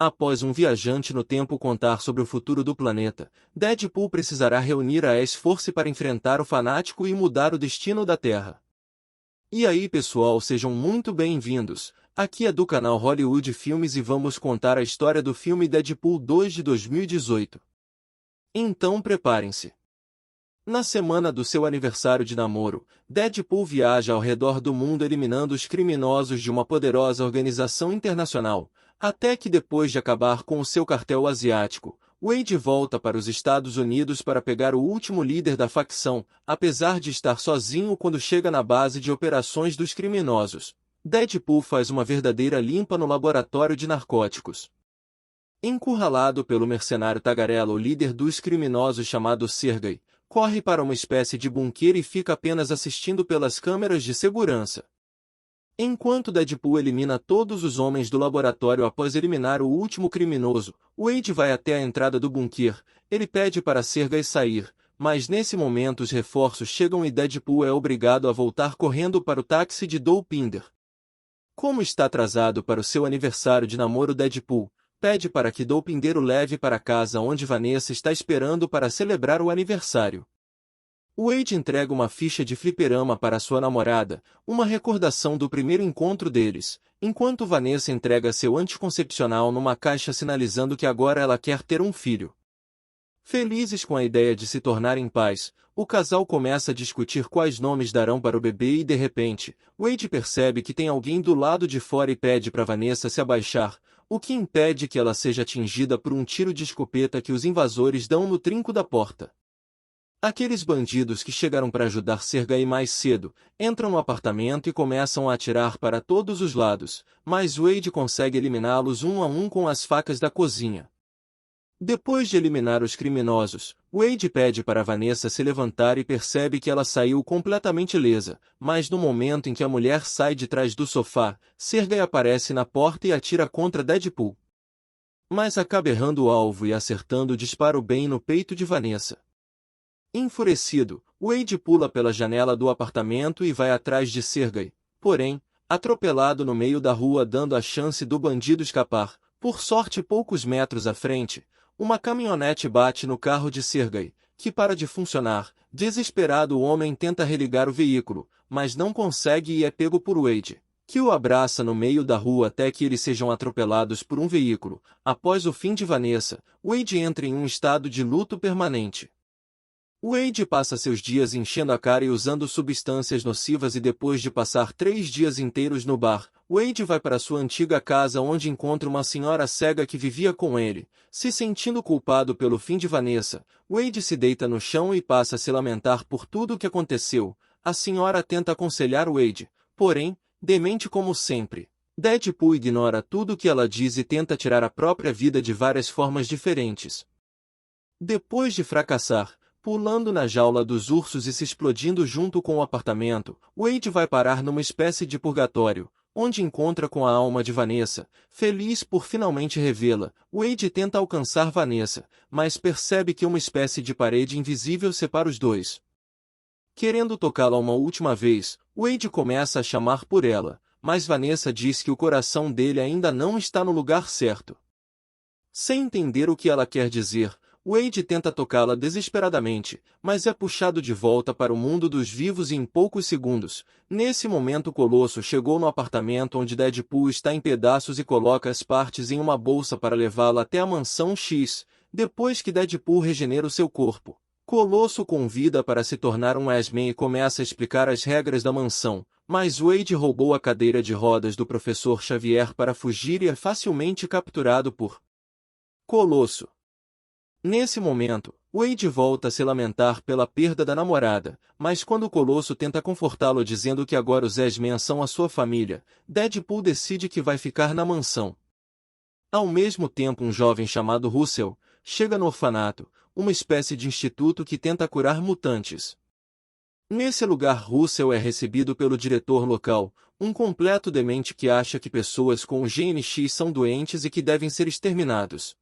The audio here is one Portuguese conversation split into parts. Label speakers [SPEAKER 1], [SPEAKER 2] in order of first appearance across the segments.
[SPEAKER 1] Após um viajante no tempo contar sobre o futuro do planeta, Deadpool precisará reunir a S-Force para enfrentar o fanático e mudar o destino da Terra. E aí pessoal, sejam muito bem-vindos. Aqui é do canal Hollywood Filmes e vamos contar a história do filme Deadpool 2 de 2018. Então preparem-se. Na semana do seu aniversário de namoro, Deadpool viaja ao redor do mundo eliminando os criminosos de uma poderosa organização internacional, até que depois de acabar com o seu cartel asiático, Wade volta para os Estados Unidos para pegar o último líder da facção, apesar de estar sozinho quando chega na base de operações dos criminosos. Deadpool faz uma verdadeira limpa no laboratório de narcóticos. Encurralado pelo mercenário Tagarela, o líder dos criminosos chamado Sergei, corre para uma espécie de bunker e fica apenas assistindo pelas câmeras de segurança. Enquanto Deadpool elimina todos os homens do laboratório após eliminar o último criminoso, Wade vai até a entrada do bunker. Ele pede para Sergei sair, mas nesse momento os reforços chegam e Deadpool é obrigado a voltar correndo para o táxi de Dopinder. Como está atrasado para o seu aniversário de namoro, Deadpool pede para que Dopinder o leve para casa onde Vanessa está esperando para celebrar o aniversário. Wade entrega uma ficha de fliperama para sua namorada, uma recordação do primeiro encontro deles, enquanto Vanessa entrega seu anticoncepcional numa caixa sinalizando que agora ela quer ter um filho. Felizes com a ideia de se tornarem pais, o casal começa a discutir quais nomes darão para o bebê e de repente, Wade percebe que tem alguém do lado de fora e pede para Vanessa se abaixar, o que impede que ela seja atingida por um tiro de escopeta que os invasores dão no trinco da porta. Aqueles bandidos que chegaram para ajudar Sergei mais cedo, entram no apartamento e começam a atirar para todos os lados, mas Wade consegue eliminá-los um a um com as facas da cozinha. Depois de eliminar os criminosos, Wade pede para Vanessa se levantar e percebe que ela saiu completamente ilesa, mas no momento em que a mulher sai de trás do sofá, Sergei aparece na porta e atira contra Deadpool. Mas acaba errando o alvo e acertando o disparo bem no peito de Vanessa. Enfurecido, Wade pula pela janela do apartamento e vai atrás de Sergei, porém, atropelado no meio da rua dando a chance do bandido escapar. Por sorte, poucos metros à frente, uma caminhonete bate no carro de Sergei, que para de funcionar. Desesperado, o homem tenta religar o veículo, mas não consegue e é pego por Wade, que o abraça no meio da rua até que eles sejam atropelados por um veículo. Após o fim de Vanessa, Wade entra em um estado de luto permanente. Wade passa seus dias enchendo a cara e usando substâncias nocivas e depois de passar 3 dias inteiros no bar, Wade vai para sua antiga casa onde encontra uma senhora cega que vivia com ele. Se sentindo culpado pelo fim de Vanessa, Wade se deita no chão e passa a se lamentar por tudo o que aconteceu. A senhora tenta aconselhar Wade, porém, demente como sempre. Deadpool ignora tudo o que ela diz e tenta tirar a própria vida de várias formas diferentes. Depois de fracassar, pulando na jaula dos ursos e se explodindo junto com o apartamento, Wade vai parar numa espécie de purgatório, onde encontra com a alma de Vanessa. Feliz por finalmente revê-la, Wade tenta alcançar Vanessa, mas percebe que uma espécie de parede invisível separa os dois. Querendo tocá-la uma última vez, Wade começa a chamar por ela, mas Vanessa diz que o coração dele ainda não está no lugar certo. Sem entender o que ela quer dizer, Wade tenta tocá-la desesperadamente, mas é puxado de volta para o mundo dos vivos em poucos segundos. Nesse momento, Colosso chegou no apartamento onde Deadpool está em pedaços e coloca as partes em uma bolsa para levá-la até a mansão X. Depois que Deadpool regenera o seu corpo, Colosso convida para se tornar um X-Men e começa a explicar as regras da mansão, mas Wade roubou a cadeira de rodas do professor Xavier para fugir e é facilmente capturado por Colosso. Nesse momento, Wade volta a se lamentar pela perda da namorada, mas quando o Colosso tenta confortá-lo dizendo que agora os X-Men são a sua família, Deadpool decide que vai ficar na mansão. Ao mesmo tempo, um jovem chamado Russell chega no orfanato, uma espécie de instituto que tenta curar mutantes. Nesse lugar, Russell é recebido pelo diretor local, um completo demente que acha que pessoas com o gene X são doentes e que devem ser exterminados.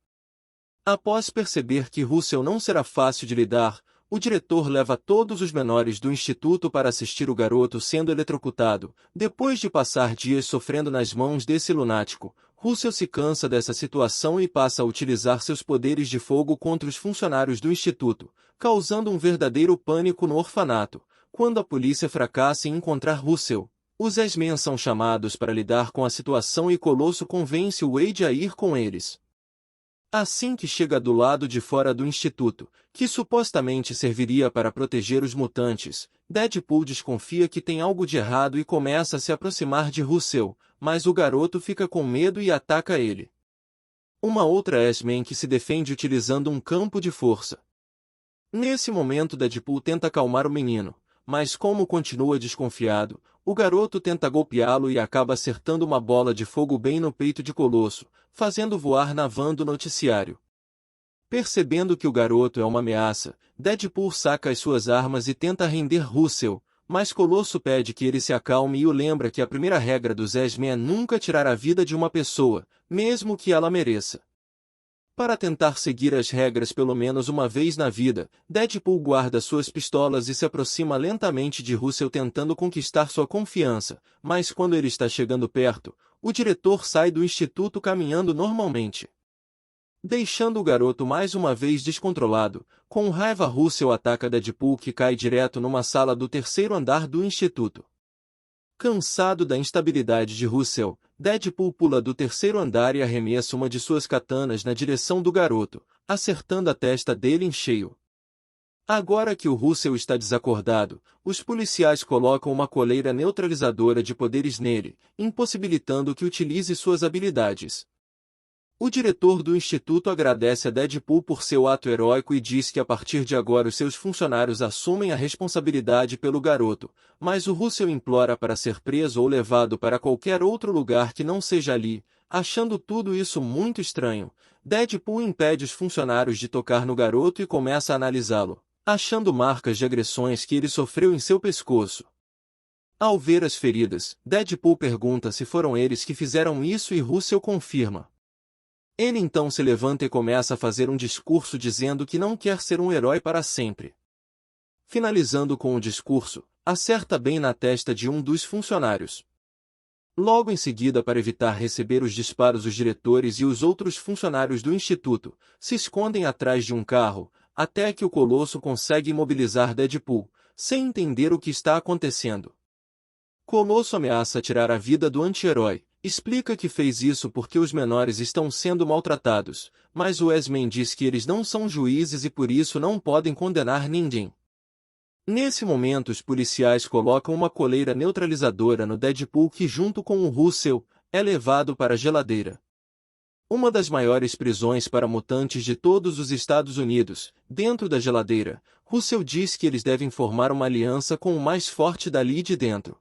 [SPEAKER 1] Após perceber que Russell não será fácil de lidar, o diretor leva todos os menores do instituto para assistir o garoto sendo eletrocutado. Depois de passar dias sofrendo nas mãos desse lunático, Russell se cansa dessa situação e passa a utilizar seus poderes de fogo contra os funcionários do instituto, causando um verdadeiro pânico no orfanato. Quando a polícia fracassa em encontrar Russell, os X-Men são chamados para lidar com a situação e Colosso convence o Wade a ir com eles. Assim que chega do lado de fora do instituto, que supostamente serviria para proteger os mutantes, Deadpool desconfia que tem algo de errado e começa a se aproximar de Russell, mas o garoto fica com medo e ataca ele. Uma outra X-Men que se defende utilizando um campo de força. Nesse momento Deadpool tenta acalmar o menino, mas como continua desconfiado, o garoto tenta golpeá-lo e acaba acertando uma bola de fogo bem no peito de Colosso, fazendo voar na van do noticiário. Percebendo que o garoto é uma ameaça, Deadpool saca as suas armas e tenta render Russell, mas Colosso pede que ele se acalme e o lembra que a primeira regra dos X-Men é nunca tirar a vida de uma pessoa, mesmo que ela mereça. Para tentar seguir as regras pelo menos uma vez na vida, Deadpool guarda suas pistolas e se aproxima lentamente de Russell tentando conquistar sua confiança, mas quando ele está chegando perto, o diretor sai do instituto caminhando normalmente, deixando o garoto mais uma vez descontrolado. Com raiva, Russell ataca Deadpool, que cai direto numa sala do terceiro andar do instituto. Cansado da instabilidade de Russell, Deadpool pula do terceiro andar e arremessa uma de suas katanas na direção do garoto, acertando a testa dele em cheio. Agora que o Russell está desacordado, os policiais colocam uma coleira neutralizadora de poderes nele, impossibilitando que utilize suas habilidades. O diretor do instituto agradece a Deadpool por seu ato heróico e diz que a partir de agora os seus funcionários assumem a responsabilidade pelo garoto, mas o Russell implora para ser preso ou levado para qualquer outro lugar que não seja ali. Achando tudo isso muito estranho, Deadpool impede os funcionários de tocar no garoto e começa a analisá-lo, achando marcas de agressões que ele sofreu em seu pescoço. Ao ver as feridas, Deadpool pergunta se foram eles que fizeram isso e Russell confirma. Ele então se levanta e começa a fazer um discurso dizendo que não quer ser um herói para sempre. Finalizando com o discurso, acerta bem na testa de um dos funcionários. Logo em seguida, para evitar receber os disparos, os diretores e os outros funcionários do instituto se escondem atrás de um carro, até que o Colosso consegue imobilizar Deadpool, sem entender o que está acontecendo. Colosso ameaça tirar a vida do anti-herói. Explica que fez isso porque os menores estão sendo maltratados, mas o X-Men diz que eles não são juízes e por isso não podem condenar ninguém. Nesse momento, os policiais colocam uma coleira neutralizadora no Deadpool, que junto com o Russell, é levado para a geladeira, uma das maiores prisões para mutantes de todos os Estados Unidos. Dentro da geladeira, Russell diz que eles devem formar uma aliança com o mais forte dali de dentro.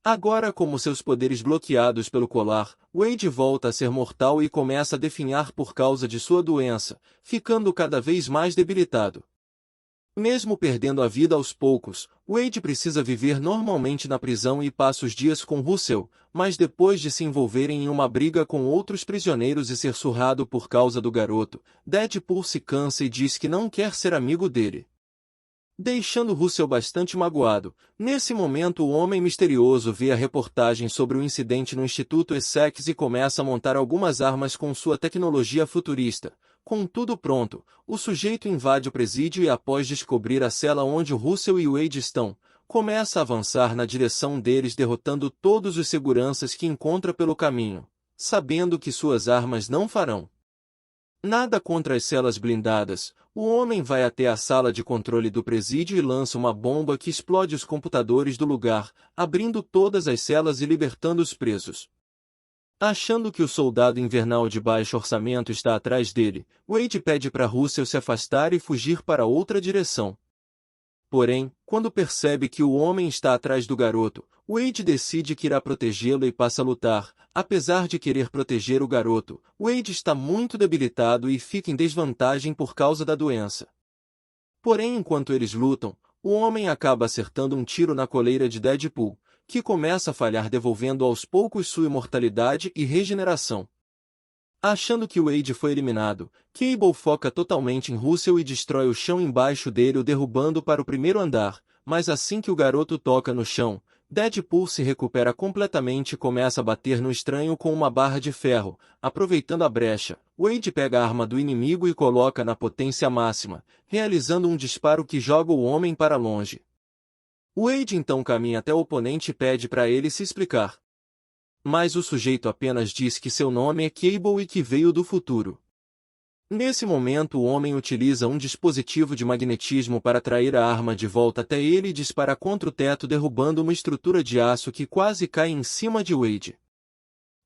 [SPEAKER 1] Agora, com seus poderes bloqueados pelo colar, Wade volta a ser mortal e começa a definhar por causa de sua doença, ficando cada vez mais debilitado. Mesmo perdendo a vida aos poucos, Wade precisa viver normalmente na prisão e passa os dias com Russell, mas depois de se envolverem em uma briga com outros prisioneiros e ser surrado por causa do garoto, Deadpool se cansa e diz que não quer ser amigo dele, deixando Russell bastante magoado. Nesse momento, o Homem Misterioso vê a reportagem sobre o incidente no Instituto Essex e começa a montar algumas armas com sua tecnologia futurista. Com tudo pronto, o sujeito invade o presídio e, após descobrir a cela onde o Russell e o Wade estão, começa a avançar na direção deles, derrotando todos os seguranças que encontra pelo caminho, sabendo que suas armas não farão nada contra as celas blindadas. O homem vai até a sala de controle do presídio e lança uma bomba que explode os computadores do lugar, abrindo todas as celas e libertando os presos. Achando que o soldado invernal de baixo orçamento está atrás dele, Wade pede para Russell se afastar e fugir para outra direção. Porém, quando percebe que o homem está atrás do garoto, Wade decide que irá protegê-lo e passa a lutar. Apesar de querer proteger o garoto, Wade está muito debilitado e fica em desvantagem por causa da doença. Porém, enquanto eles lutam, o homem acaba acertando um tiro na coleira de Deadpool, que começa a falhar, devolvendo aos poucos sua imortalidade e regeneração. Achando que Wade foi eliminado, Cable foca totalmente em Russell e destrói o chão embaixo dele, o derrubando para o primeiro andar, mas assim que o garoto toca no chão, Deadpool se recupera completamente e começa a bater no estranho com uma barra de ferro. Aproveitando a brecha, Wade pega a arma do inimigo e coloca na potência máxima, realizando um disparo que joga o homem para longe. Wade então caminha até o oponente e pede para ele se explicar. Mas o sujeito apenas diz que seu nome é Cable e que veio do futuro. Nesse momento o homem utiliza um dispositivo de magnetismo para atrair a arma de volta até ele e dispara contra o teto, derrubando uma estrutura de aço que quase cai em cima de Wade.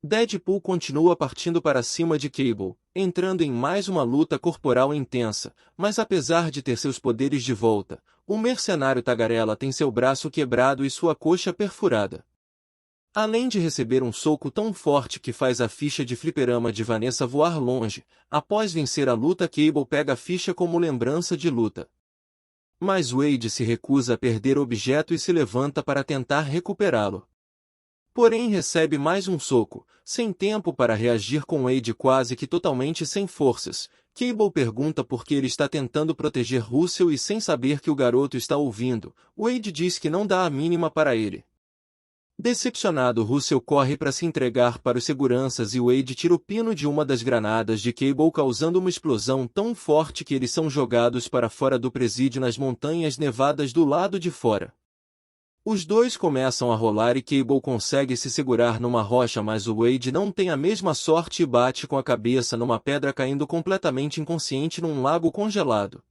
[SPEAKER 1] Deadpool continua partindo para cima de Cable, entrando em mais uma luta corporal intensa, mas apesar de ter seus poderes de volta, o mercenário tagarela tem seu braço quebrado e sua coxa perfurada. Além de receber um soco tão forte que faz a ficha de fliperama de Vanessa voar longe, após vencer a luta Cable pega a ficha como lembrança de luta. Mas Wade se recusa a perder o objeto e se levanta para tentar recuperá-lo. Porém recebe mais um soco, sem tempo para reagir, com Wade quase que totalmente sem forças. Cable pergunta por que ele está tentando proteger Russell e, sem saber que o garoto está ouvindo, Wade diz que não dá a mínima para ele. Decepcionado, Russell corre para se entregar para os seguranças e Wade tira o pino de uma das granadas de Cable, causando uma explosão tão forte que eles são jogados para fora do presídio nas montanhas nevadas do lado de fora. Os dois começam a rolar e Cable consegue se segurar numa rocha, mas o Wade não tem a mesma sorte e bate com a cabeça numa pedra, caindo completamente inconsciente num lago congelado.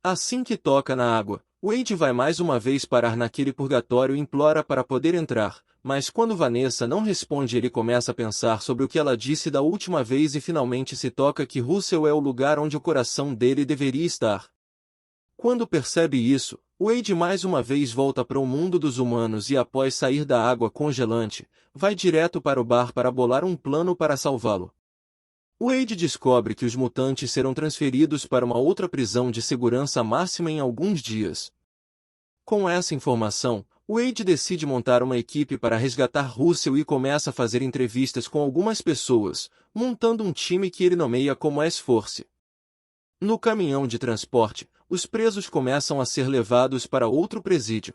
[SPEAKER 1] Assim que toca na água, Wade vai mais uma vez parar naquele purgatório e implora para poder entrar, mas quando Vanessa não responde ele começa a pensar sobre o que ela disse da última vez e finalmente se toca que Russell é o lugar onde o coração dele deveria estar. Quando percebe isso, Wade mais uma vez volta para o mundo dos humanos e, após sair da água congelante, vai direto para o bar para bolar um plano para salvá-lo. Wade descobre que os mutantes serão transferidos para uma outra prisão de segurança máxima em alguns dias. Com essa informação, Wade decide montar uma equipe para resgatar Russell e começa a fazer entrevistas com algumas pessoas, montando um time que ele nomeia como S-Force. No caminhão de transporte, os presos começam a ser levados para outro presídio.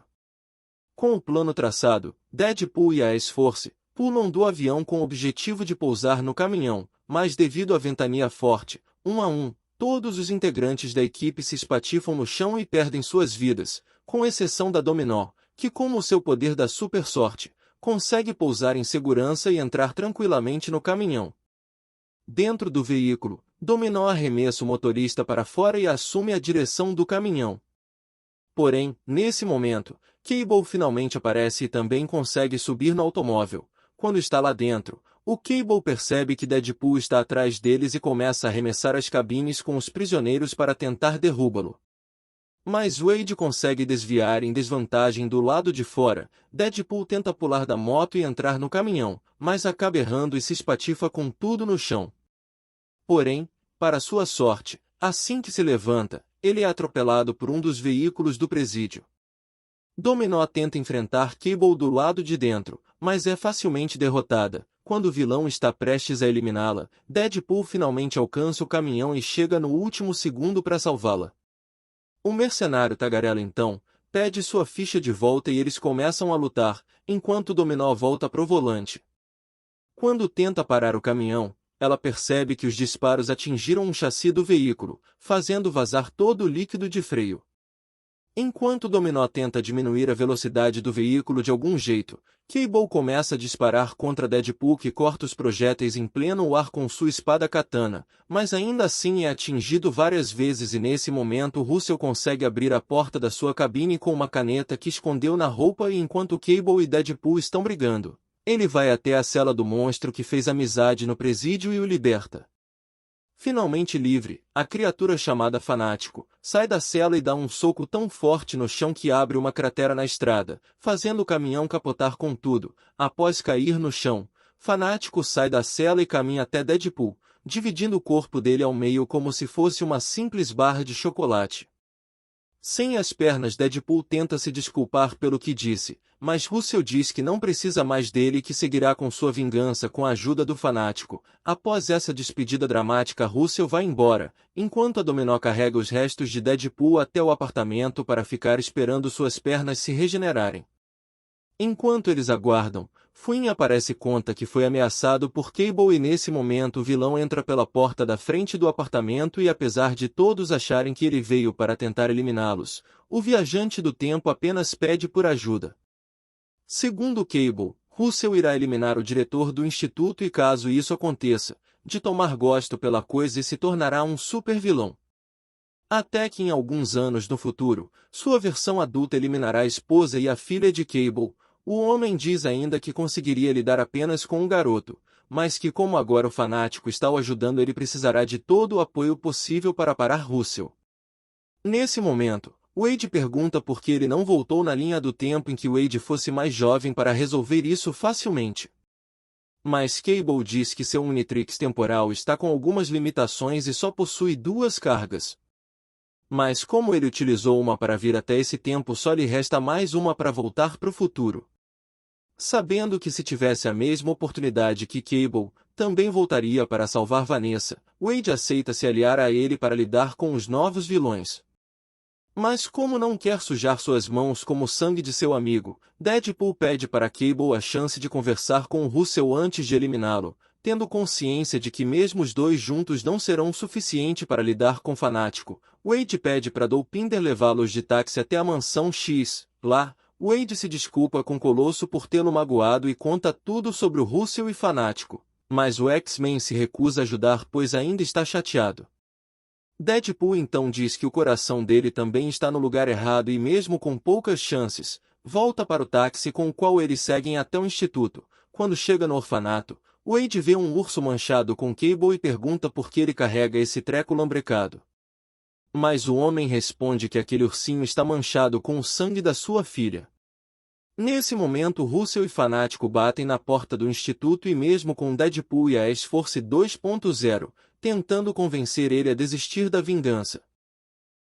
[SPEAKER 1] Com o plano traçado, Deadpool e a S-Force pulam do avião com o objetivo de pousar no caminhão, mas devido à ventania forte, um a um, todos os integrantes da equipe se espatifam no chão e perdem suas vidas, com exceção da Dominó, que, com o seu poder da super sorte, consegue pousar em segurança e entrar tranquilamente no caminhão. Dentro do veículo, Dominó arremessa o motorista para fora e assume a direção do caminhão. Porém, nesse momento, Cable finalmente aparece e também consegue subir no automóvel. Quando está lá dentro, o Cable percebe que Deadpool está atrás deles e começa a arremessar as cabines com os prisioneiros para tentar derrubá-lo. Mas Wade consegue desviar em desvantagem do lado de fora. Deadpool tenta pular da moto e entrar no caminhão, mas acaba errando e se espatifa com tudo no chão. Porém, para sua sorte, assim que se levanta, ele é atropelado por um dos veículos do presídio. Dominó tenta enfrentar Cable do lado de dentro, mas é facilmente derrotada. Quando o vilão está prestes a eliminá-la, Deadpool finalmente alcança o caminhão e chega no último segundo para salvá-la. O mercenário tagarela então pede sua ficha de volta e eles começam a lutar, enquanto Dominó volta pro volante. Quando tenta parar o caminhão, ela percebe que os disparos atingiram um chassi do veículo, fazendo vazar todo o líquido de freio. Enquanto Dominó tenta diminuir a velocidade do veículo de algum jeito, Cable começa a disparar contra Deadpool, que corta os projéteis em pleno ar com sua espada katana, mas ainda assim é atingido várias vezes e nesse momento Russell consegue abrir a porta da sua cabine com uma caneta que escondeu na roupa e enquanto Cable e Deadpool estão brigando, ele vai até a cela do monstro que fez amizade no presídio e o liberta. Finalmente livre, a criatura chamada Fanático sai da cela e dá um soco tão forte no chão que abre uma cratera na estrada, fazendo o caminhão capotar com tudo. Após cair no chão, Fanático sai da cela e caminha até Deadpool, dividindo o corpo dele ao meio como se fosse uma simples barra de chocolate. Sem as pernas, Deadpool tenta se desculpar pelo que disse, mas Russell diz que não precisa mais dele e que seguirá com sua vingança com a ajuda do fanático. Após essa despedida dramática, Russell vai embora, enquanto a Dominó carrega os restos de Deadpool até o apartamento para ficar esperando suas pernas se regenerarem. Enquanto eles aguardam, Flynn aparece e conta que foi ameaçado por Cable e nesse momento o vilão entra pela porta da frente do apartamento e apesar de todos acharem que ele veio para tentar eliminá-los, o viajante do tempo apenas pede por ajuda. Segundo Cable, Russell irá eliminar o diretor do instituto e caso isso aconteça, de tomar gosto pela coisa e se tornará um super vilão. Até que em alguns anos no futuro, sua versão adulta eliminará a esposa e a filha de Cable. O homem diz ainda que conseguiria lidar apenas com o garoto, mas que como agora o fanático está o ajudando ele precisará de todo o apoio possível para parar Russell. Nesse momento, Wade pergunta por que ele não voltou na linha do tempo em que Wade fosse mais jovem para resolver isso facilmente. Mas Cable diz que seu Omnitrix temporal está com algumas limitações e só possui 2 cargas. Mas como ele utilizou uma para vir até esse tempo só lhe resta mais uma para voltar para o futuro. Sabendo que se tivesse a mesma oportunidade que Cable, também voltaria para salvar Vanessa, Wade aceita se aliar a ele para lidar com os novos vilões. Mas como não quer sujar suas mãos como o sangue de seu amigo, Deadpool pede para Cable a chance de conversar com Russell antes de eliminá-lo, tendo consciência de que mesmo os dois juntos não serão o suficiente para lidar com o fanático. Wade pede para Dopinder levá-los de táxi até a mansão X. Lá, Wade se desculpa com Colosso por tê-lo magoado e conta tudo sobre o Russell e fanático, mas o X-Men se recusa a ajudar pois ainda está chateado. Deadpool então diz que o coração dele também está no lugar errado e mesmo com poucas chances, volta para o táxi com o qual eles seguem até o instituto. Quando chega no orfanato, Wade vê um urso manchado com Cable e pergunta por que ele carrega esse treco lambrecado. Mas o homem responde que aquele ursinho está manchado com o sangue da sua filha. Nesse momento Russell e Fanático batem na porta do instituto e mesmo com Deadpool e a S-Force 2.0, tentando convencer ele a desistir da vingança.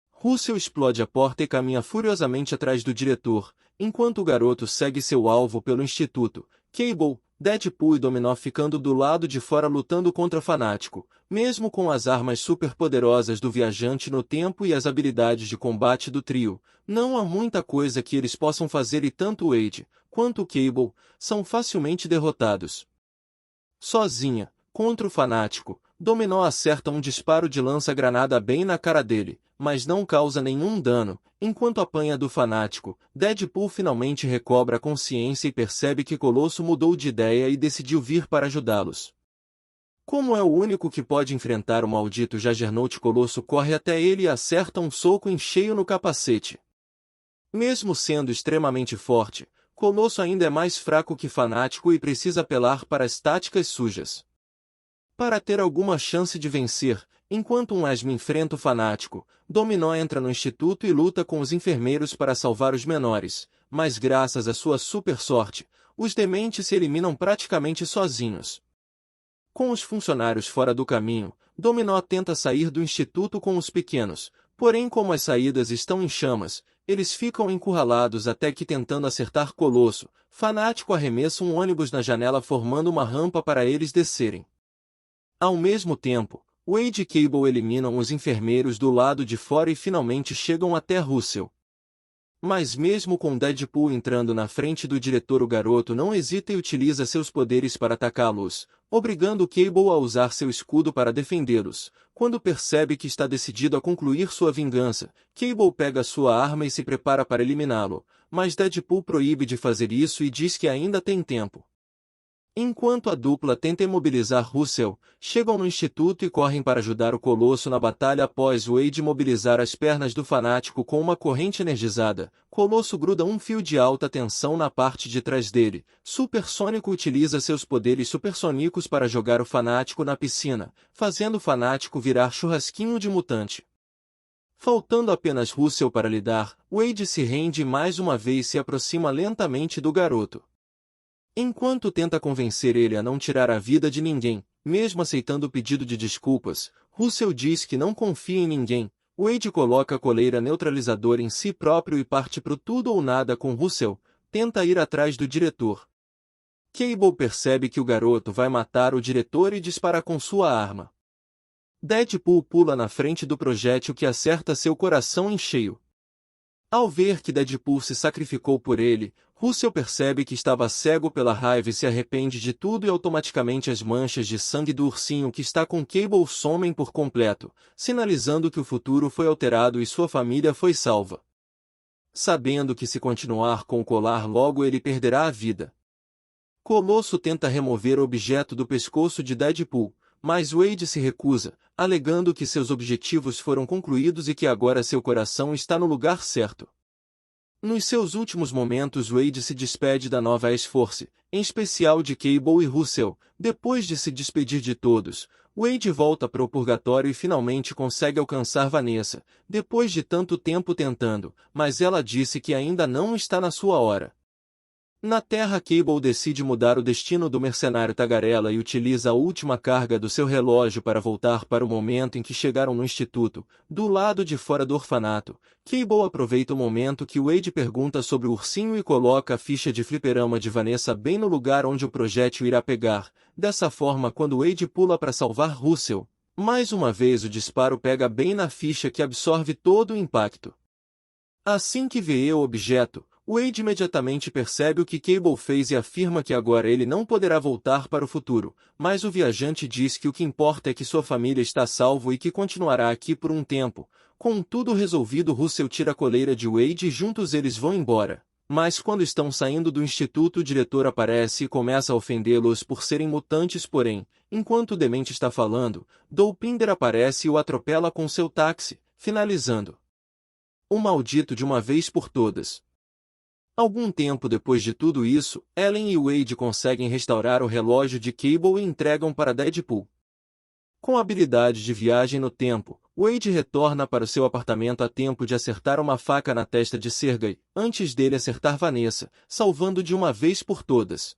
[SPEAKER 1] Russell explode a porta e caminha furiosamente atrás do diretor, enquanto o garoto segue seu alvo pelo instituto, Cable, Deadpool e Dominó ficando do lado de fora lutando contra Fanático. Mesmo com as armas superpoderosas do viajante no tempo e as habilidades de combate do trio, não há muita coisa que eles possam fazer e tanto Wade, quanto Cable, são facilmente derrotados. Sozinha, contra o Fanático, Dominó acerta um disparo de lança-granada bem na cara dele, mas não causa nenhum dano. Enquanto apanha do Fanático, Deadpool finalmente recobra a consciência e percebe que Colosso mudou de ideia e decidiu vir para ajudá-los. Como é o único que pode enfrentar o maldito Juggernaut, Colosso corre até ele e acerta um soco em cheio no capacete. Mesmo sendo extremamente forte, Colosso ainda é mais fraco que Fanático e precisa apelar para as táticas sujas. Para ter alguma chance de vencer, enquanto um Asma enfrenta o Fanático, Dominó entra no instituto e luta com os enfermeiros para salvar os menores, mas graças à sua super sorte, os dementes se eliminam praticamente sozinhos. Com os funcionários fora do caminho, Dominó tenta sair do instituto com os pequenos, porém como as saídas estão em chamas, eles ficam encurralados até que tentando acertar Colosso, Fanático arremessa um ônibus na janela formando uma rampa para eles descerem. Ao mesmo tempo, Wade e Cable eliminam os enfermeiros do lado de fora e finalmente chegam até Russell. Mas mesmo com Deadpool entrando na frente do diretor, o garoto não hesita e utiliza seus poderes para atacá-los, obrigando Cable a usar seu escudo para defendê-los. Quando percebe que está decidido a concluir sua vingança, Cable pega sua arma e se prepara para eliminá-lo, mas Deadpool proíbe de fazer isso e diz que ainda tem tempo. Enquanto a dupla tenta imobilizar Russell, chegam no instituto e correm para ajudar o Colosso na batalha após Wade mobilizar as pernas do Fanático com uma corrente energizada. Colosso gruda um fio de alta tensão na parte de trás dele. Supersônico utiliza seus poderes supersônicos para jogar o Fanático na piscina, fazendo o Fanático virar churrasquinho de mutante. Faltando apenas Russell para lidar, Wade se rende e mais uma vez se aproxima lentamente do garoto. Enquanto tenta convencer ele a não tirar a vida de ninguém, mesmo aceitando o pedido de desculpas, Russell diz que não confia em ninguém. Wade coloca a coleira neutralizadora em si próprio e parte pro tudo ou nada com Russell, tenta ir atrás do diretor. Cable percebe que o garoto vai matar o diretor e dispara com sua arma. Deadpool pula na frente do projétil que acerta seu coração em cheio. Ao ver que Deadpool se sacrificou por ele, Russell percebe que estava cego pela raiva e se arrepende de tudo e automaticamente as manchas de sangue do ursinho que está com Cable somem por completo, sinalizando que o futuro foi alterado e sua família foi salva. Sabendo que se continuar com o colar logo ele perderá a vida. Colosso tenta remover o objeto do pescoço de Deadpool, mas Wade se recusa, alegando que seus objetivos foram concluídos e que agora seu coração está no lugar certo. Nos seus últimos momentos Wade se despede da nova X-Force, em especial de Cable e Russell. Depois de se despedir de todos, Wade volta para o purgatório e finalmente consegue alcançar Vanessa, depois de tanto tempo tentando, mas ela disse que ainda não está na sua hora. Na Terra, Cable decide mudar o destino do mercenário Tagarela e utiliza a última carga do seu relógio para voltar para o momento em que chegaram no instituto, do lado de fora do orfanato. Cable aproveita o momento que Wade pergunta sobre o ursinho e coloca a ficha de fliperama de Vanessa bem no lugar onde o projétil irá pegar. Dessa forma, quando Wade pula para salvar Russell, mais uma vez o disparo pega bem na ficha que absorve todo o impacto. Assim que vê o objeto, Wade imediatamente percebe o que Cable fez e afirma que agora ele não poderá voltar para o futuro, mas o viajante diz que o que importa é que sua família está a salvo e que continuará aqui por um tempo. Com tudo resolvido, Russell tira a coleira de Wade e juntos eles vão embora. Mas quando estão saindo do instituto, o diretor aparece e começa a ofendê-los por serem mutantes, porém, enquanto o demente está falando, Dopinder aparece e o atropela com seu táxi, finalizando o maldito de uma vez por todas. Algum tempo depois de tudo isso, Ellen e Wade conseguem restaurar o relógio de Cable e entregam para Deadpool. Com a habilidade de viagem no tempo, Wade retorna para o seu apartamento a tempo de acertar uma faca na testa de Sergei, antes dele acertar Vanessa, salvando de uma vez por todas.